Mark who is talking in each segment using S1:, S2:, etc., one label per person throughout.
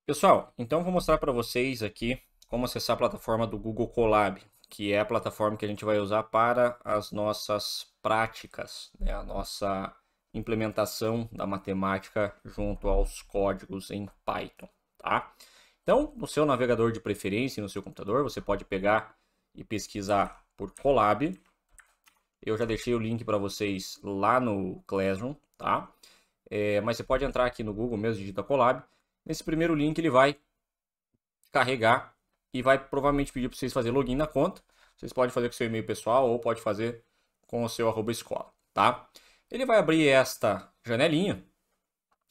S1: Pessoal, então vou mostrar para vocês aqui como acessar a plataforma do Google Colab, que é a plataforma que a gente vai usar para as nossas práticas, né? A nossa implementação da matemática junto aos códigos em Python, tá? Então, no seu navegador de preferência, no seu computador, você pode pegar e pesquisar por Colab. Eu já deixei o link para vocês lá no Classroom, tá? Mas você pode entrar aqui no Google mesmo, digita Colab. Nesse primeiro link ele vai carregar e vai provavelmente pedir para vocês fazer login na conta. Vocês podem fazer com o seu e-mail pessoal ou pode fazer com o seu @escola, tá? Ele vai abrir esta janelinha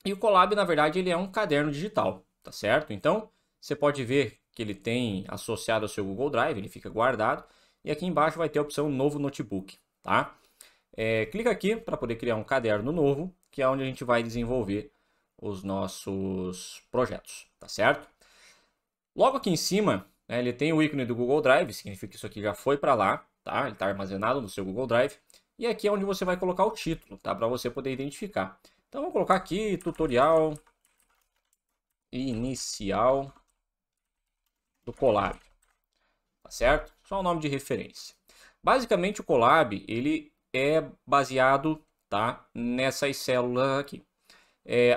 S1: e o Colab, na verdade, ele é um caderno digital, tá certo? Então, você pode ver que ele tem associado ao seu Google Drive, ele fica guardado e aqui embaixo vai ter a opção Novo Notebook, tá? Clica aqui para poder criar um caderno novo, que é onde a gente vai desenvolver os nossos projetos, tá certo? Logo aqui em cima, né, ele tem o ícone do Google Drive, significa que isso aqui já foi para lá, tá? Ele está armazenado no seu Google Drive. E aqui é onde você vai colocar o título, tá? Para você poder identificar. Então, vou colocar aqui tutorial inicial do Colab, tá certo? Só o nome de referência. Basicamente, o Colab, ele é baseado, tá, nessas células aqui.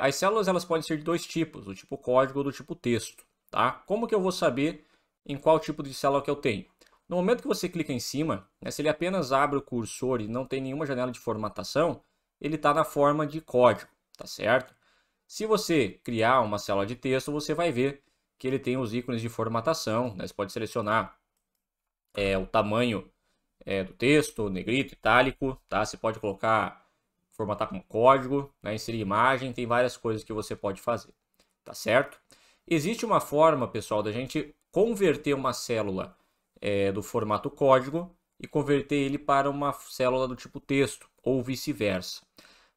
S1: As células elas podem ser de dois tipos, do tipo código ou do tipo texto, tá? Como que eu vou saber em qual tipo de célula que eu tenho? No momento que você clica em cima, né, se ele apenas abre o cursor e não tem nenhuma janela de formatação, ele está na forma de código, tá certo? Se você criar uma célula de texto, você vai ver que ele tem os ícones de formatação, né? Você pode selecionar o tamanho do texto, negrito, itálico, tá? Você pode colocar, formatar como código, né? Inserir imagem, tem várias coisas que você pode fazer, tá certo? Existe uma forma, pessoal, da gente converter uma célula do formato código e converter ele para uma célula do tipo texto, ou vice-versa.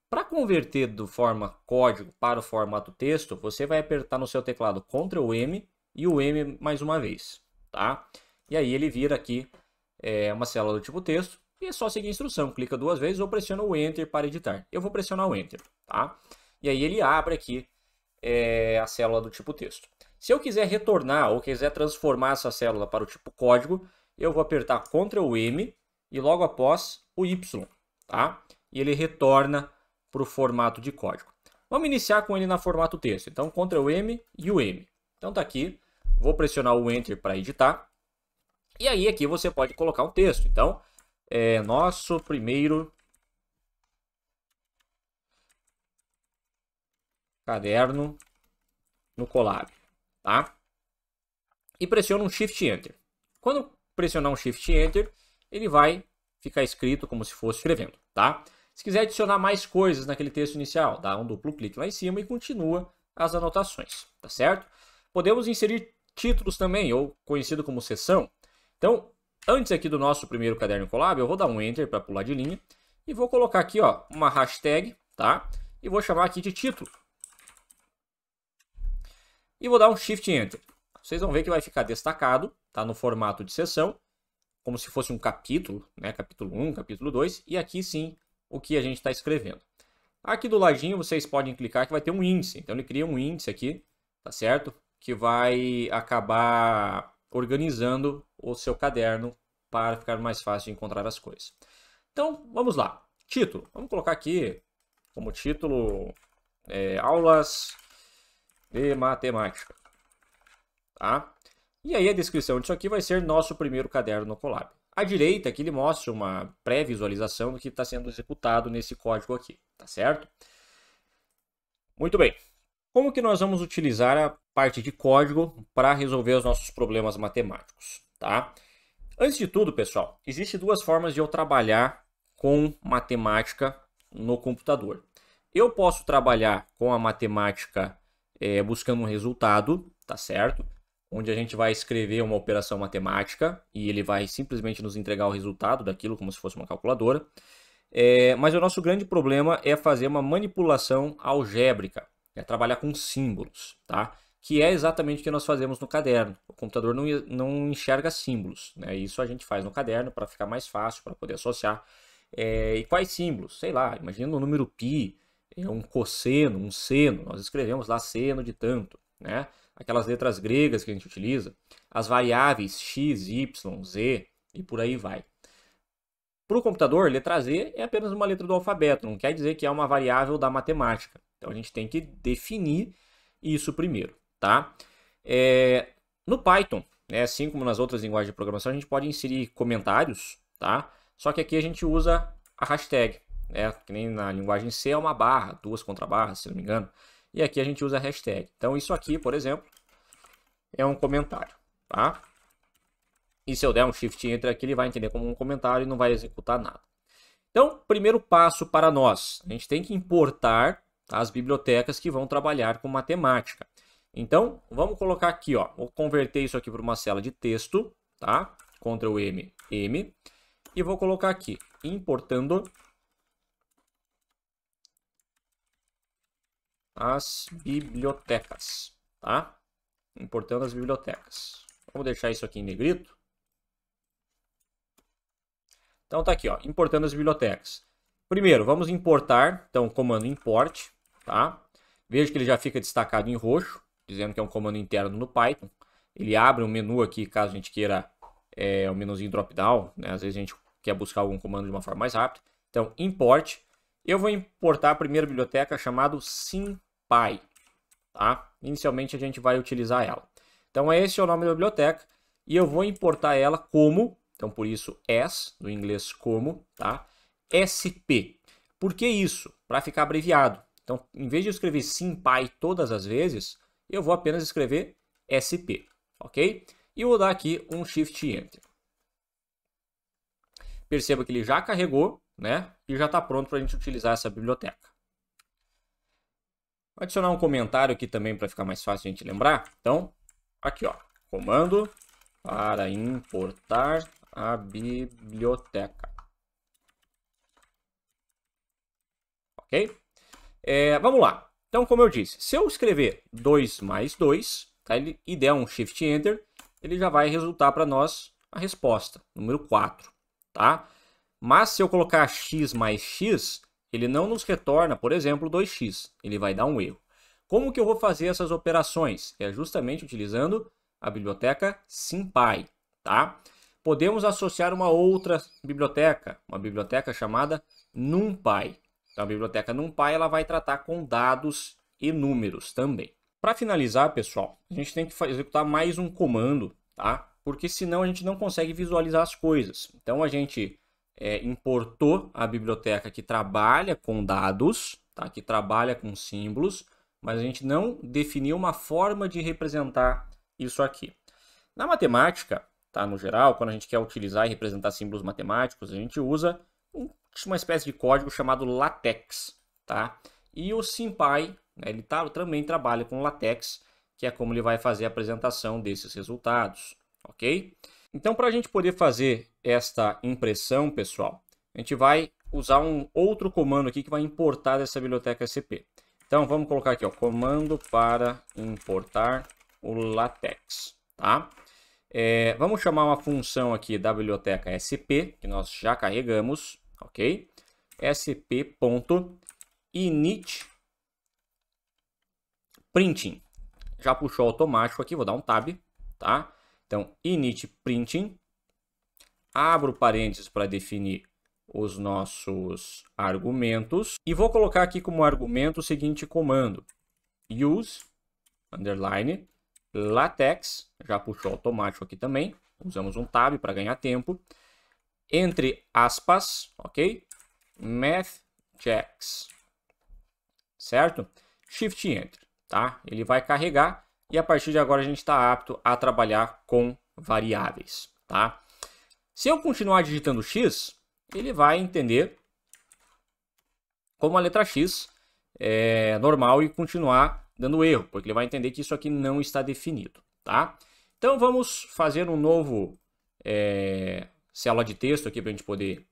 S1: Para converter do forma código para o formato texto, você vai apertar no seu teclado Ctrl M e o M mais uma vez, tá? E aí ele vira aqui uma célula do tipo texto e é só seguir a instrução, clica duas vezes ou pressiona o Enter para editar. Eu vou pressionar o Enter, tá? E aí ele abre aqui a célula do tipo texto. Se eu quiser retornar ou quiser transformar essa célula para o tipo código, eu vou apertar Ctrl M e logo após o Y, tá? E ele retorna para o formato de código. Vamos iniciar com ele na formato texto. Então, Ctrl M e o M. Então tá aqui, vou pressionar o Enter para editar. E aí aqui você pode colocar um texto. Então, nosso primeiro caderno no Colab, tá? E pressiona um Shift Enter. Quando pressionar um Shift Enter, ele vai ficar escrito como se fosse escrevendo, tá? Se quiser adicionar mais coisas naquele texto inicial, dá um duplo clique lá em cima e continua as anotações, tá certo? Podemos inserir títulos também, ou conhecido como seção. Então, antes aqui do nosso primeiro caderno Colab, eu vou dar um Enter para pular de linha e vou colocar aqui, ó, uma hashtag, tá? E vou chamar aqui de título. E vou dar um Shift Enter. Vocês vão ver que vai ficar destacado, tá, no formato de seção, como se fosse um capítulo, né? Capítulo 1, capítulo 2, e aqui sim o que a gente está escrevendo. Aqui do ladinho vocês podem clicar que vai ter um índice, então ele cria um índice aqui, tá certo? Que vai acabar organizando o seu caderno para ficar mais fácil de encontrar as coisas. Então, vamos lá. Título. Vamos colocar aqui como título aulas de matemática, tá? E aí a descrição disso aqui vai ser nosso primeiro caderno no Colab. À direita aqui ele mostra uma pré-visualização do que está sendo executado nesse código aqui, tá certo? Muito bem. Como que nós vamos utilizar a parte de código para resolver os nossos problemas matemáticos, tá? Antes de tudo, pessoal, existem duas formas de eu trabalhar com matemática no computador. Eu posso trabalhar com a matemática buscando um resultado, tá certo? Onde a gente vai escrever uma operação matemática e ele vai simplesmente nos entregar o resultado daquilo como se fosse uma calculadora. Mas o nosso grande problema é fazer uma manipulação algébrica, é trabalhar com símbolos, tá? Que é exatamente o que nós fazemos no caderno. O computador não enxerga símbolos, né? Isso a gente faz no caderno para ficar mais fácil, para poder associar. E quais símbolos? Sei lá, imagina o número π, um cosseno, um seno, nós escrevemos lá seno de tanto, né? aquelas letras gregas que a gente utiliza, as variáveis x, y, z e por aí vai. Para o computador, letra Z é apenas uma letra do alfabeto, não quer dizer que é uma variável da matemática. Então a gente tem que definir isso primeiro, tá? No Python, né, assim como nas outras linguagens de programação, a gente pode inserir comentários, tá? Só que aqui a gente usa a hashtag, né? Que nem na linguagem C é uma barra, 2 contrabarras, se não me engano. E aqui a gente usa a hashtag. Então isso aqui, por exemplo, é um comentário, tá? E se eu der um Shift Enter aqui, ele vai entender como um comentário e não vai executar nada. Então, primeiro passo para nós, a gente tem que importar as bibliotecas que vão trabalhar com matemática. Então, vamos colocar aqui, ó, vou converter isso aqui para uma célula de texto, tá? Ctrl M, M, e vou colocar aqui, importando as bibliotecas, tá? Importando as bibliotecas. Vamos deixar isso aqui em negrito. Então tá aqui, ó, importando as bibliotecas. Primeiro, vamos importar, então comando import, tá? Veja que ele já fica destacado em roxo, dizendo que é um comando interno no Python. Ele abre um menu aqui, caso a gente queira, o menuzinho drop-down, né? Às vezes a gente quer buscar algum comando de uma forma mais rápida. Então, import. Eu vou importar a primeira biblioteca chamada SymPy, tá? Inicialmente a gente vai utilizar ela. Então, esse é o nome da biblioteca e eu vou importar ela como... Então, por isso, as, do inglês como, tá? SP. Por que isso? Para ficar abreviado. Então, em vez de eu escrever SymPy todas as vezes, eu vou apenas escrever SP, ok? E vou dar aqui um Shift Enter. Perceba que ele já carregou, né? E já está pronto para a gente utilizar essa biblioteca. Vou adicionar um comentário aqui também para ficar mais fácil a gente lembrar. Então, aqui, ó, comando para importar a biblioteca. Ok? Vamos lá. Então, como eu disse, se eu escrever 2 mais 2, tá, e der um Shift Enter, ele já vai resultar para nós a resposta, número 4. Tá? Mas se eu colocar x mais x, ele não nos retorna, por exemplo, 2x. Ele vai dar um erro. Como que eu vou fazer essas operações? É justamente utilizando a biblioteca SymPy. Tá? Podemos associar uma outra biblioteca, uma biblioteca chamada NumPy. Então, a biblioteca NumPy ela vai tratar com dados e números também. Para finalizar, pessoal, a gente tem que executar mais um comando, tá? Porque senão a gente não consegue visualizar as coisas. Então, a gente importou a biblioteca que trabalha com dados, tá? Que trabalha com símbolos, mas a gente não definiu uma forma de representar isso aqui. Na matemática, tá? No geral, quando a gente quer utilizar e representar símbolos matemáticos, a gente usa uma espécie de código chamado LaTeX, tá? E o SymPy, né, ele também trabalha com LaTeX, que é como ele vai fazer a apresentação desses resultados, ok? Então, para a gente poder fazer esta impressão, pessoal, a gente vai usar um outro comando aqui que vai importar dessa biblioteca SCP. Então, vamos colocar aqui, ó, comando para importar o LaTeX, tá? Vamos chamar uma função aqui da biblioteca SP, que nós já carregamos, ok? sp.initPrinting. Já puxou automático aqui, vou dar um tab, tá? Então, initPrinting. Abro parênteses para definir os nossos argumentos. E vou colocar aqui como argumento o seguinte comando. Use, underline, LaTeX. Já puxou automático aqui também. Usamos um tab para ganhar tempo. Entre aspas, ok? MathJax. Certo? Shift Enter, tá? Ele vai carregar e a partir de agora a gente está apto a trabalhar com variáveis, tá? Se eu continuar digitando X, ele vai entender como a letra X é normal e continuar dando erro, porque ele vai entender que isso aqui não está definido, tá? Então vamos fazer um novo célula de texto aqui para a gente poder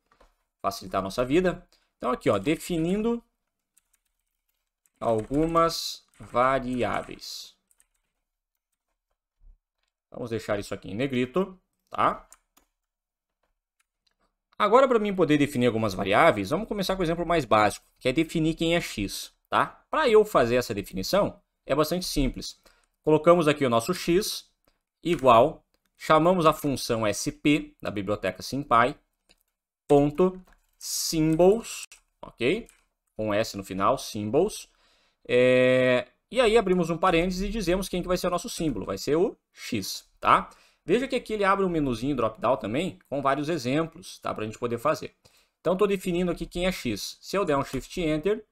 S1: facilitar a nossa vida. Então aqui, ó, definindo algumas variáveis. Vamos deixar isso aqui em negrito, tá? Agora, para mim poder definir algumas variáveis, vamos começar com o exemplo mais básico, que é definir quem é x, tá? Para eu fazer essa definição, é bastante simples. Colocamos aqui o nosso x igual, chamamos a função sp da biblioteca SymPy, ponto symbols, ok? Com S no final, symbols. E aí abrimos um parênteses e dizemos quem que vai ser o nosso símbolo, vai ser o x, tá? Veja que aqui ele abre um menuzinho drop-down também, com vários exemplos, tá? Para a gente poder fazer. Então, estou definindo aqui quem é x. Se eu der um Shift Enter,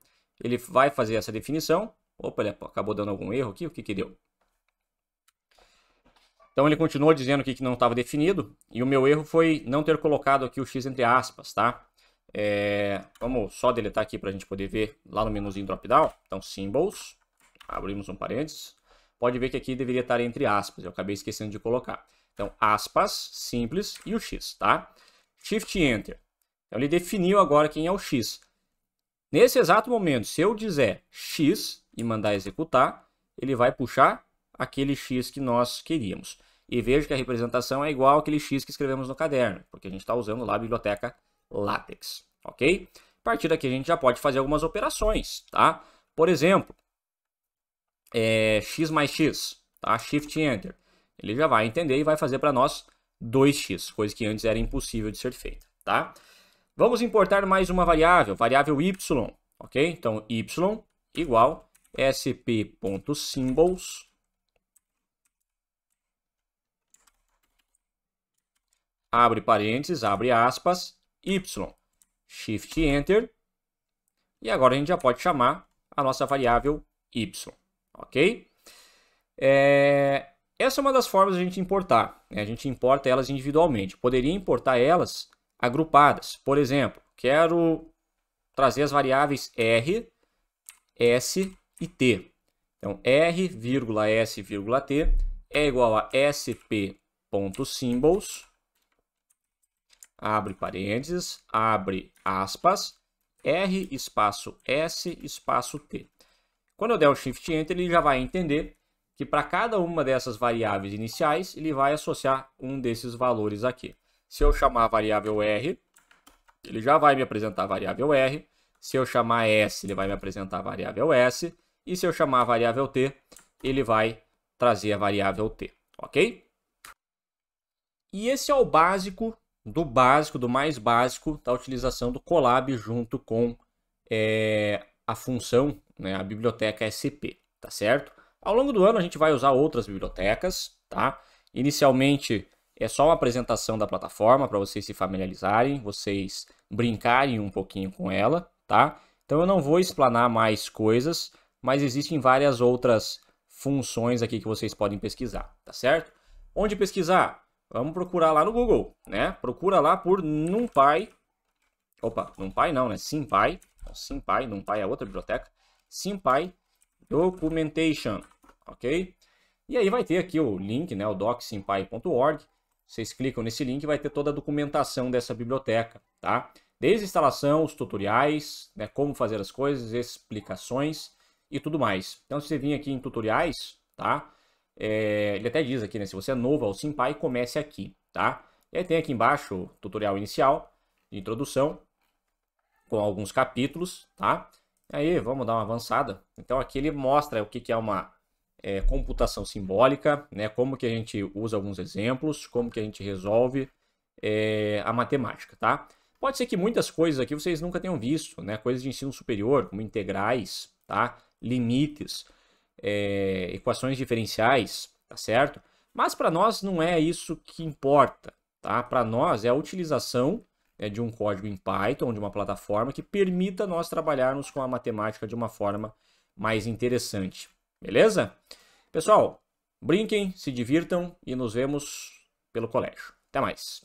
S1: ele vai fazer essa definição. Opa, ele acabou dando algum erro aqui, o que que deu? Então, ele continua dizendo aqui que não estava definido, e o meu erro foi não ter colocado aqui o x entre aspas, tá? Vamos só deletar aqui para a gente poder ver lá no menuzinho drop-down. Então, symbols, abrimos um parênteses. Pode ver que aqui deveria estar entre aspas, eu acabei esquecendo de colocar. Então, aspas, simples e o x, tá? Shift Enter. Então, ele definiu agora quem é o x. Nesse exato momento, se eu dizer x e mandar executar, ele vai puxar aquele x que nós queríamos. E veja que a representação é igual àquele x que escrevemos no caderno, porque a gente está usando lá a biblioteca LaTeX, ok? A partir daqui a gente já pode fazer algumas operações, tá? Por exemplo, x mais x, tá? Shift Enter. Ele já vai entender e vai fazer para nós 2x, coisa que antes era impossível de ser feita, tá? Vamos importar mais uma variável y, ok? Então, y igual sp.symbols, abre parênteses, abre aspas, y, Shift Enter, e agora a gente já pode chamar a nossa variável y, ok? Essa é uma das formas de a gente importar, né? A gente importa elas individualmente. Poderia importar elas agrupadas. Por exemplo, quero trazer as variáveis r, s e t. Então, r, s, t é igual a sp.symbols, abre parênteses, abre aspas, r espaço s espaço t. Quando eu der o Shift Enter, ele já vai entender que para cada uma dessas variáveis iniciais, ele vai associar um desses valores aqui. Se eu chamar a variável r, ele já vai me apresentar a variável r. Se eu chamar s, ele vai me apresentar a variável s. E se eu chamar a variável t, ele vai trazer a variável t, ok? E esse é o básico, do mais básico da utilização do Colab junto com a função, né, a biblioteca SCP, tá certo? Ao longo do ano a gente vai usar outras bibliotecas, tá? Inicialmente é só uma apresentação da plataforma para vocês se familiarizarem, vocês brincarem um pouquinho com ela, tá? Então eu não vou explanar mais coisas, mas existem várias outras funções aqui que vocês podem pesquisar, tá certo? Onde pesquisar? Vamos procurar lá no Google, né? Procura lá por NumPy. Opa, NumPy não, né? SymPy. SymPy, NumPy é outra biblioteca. SymPy Documentation, ok? E aí vai ter aqui o link, né? O docsympy.org. Vocês clicam nesse link e vai ter toda a documentação dessa biblioteca, tá? Desde a instalação, os tutoriais, né? Como fazer as coisas, explicações e tudo mais. Então, se você vir aqui em tutoriais, tá? Ele até diz aqui, né? Se você é novo ao SymPy, comece aqui, tá? E aí tem aqui embaixo o tutorial inicial, de introdução, com alguns capítulos, tá? E aí, vamos dar uma avançada. Então, aqui ele mostra o que é uma computação simbólica, né? Como que a gente usa alguns exemplos, como que a gente resolve a matemática, tá? Pode ser que muitas coisas aqui vocês nunca tenham visto, né? Coisas de ensino superior, como integrais, tá? Limites, equações diferenciais, tá certo? Mas para nós não é isso que importa, tá? Para nós é a utilização de um código em Python, de uma plataforma que permita nós trabalharmos com a matemática de uma forma mais interessante, beleza? Pessoal, brinquem, se divirtam e nos vemos pelo colégio. Até mais!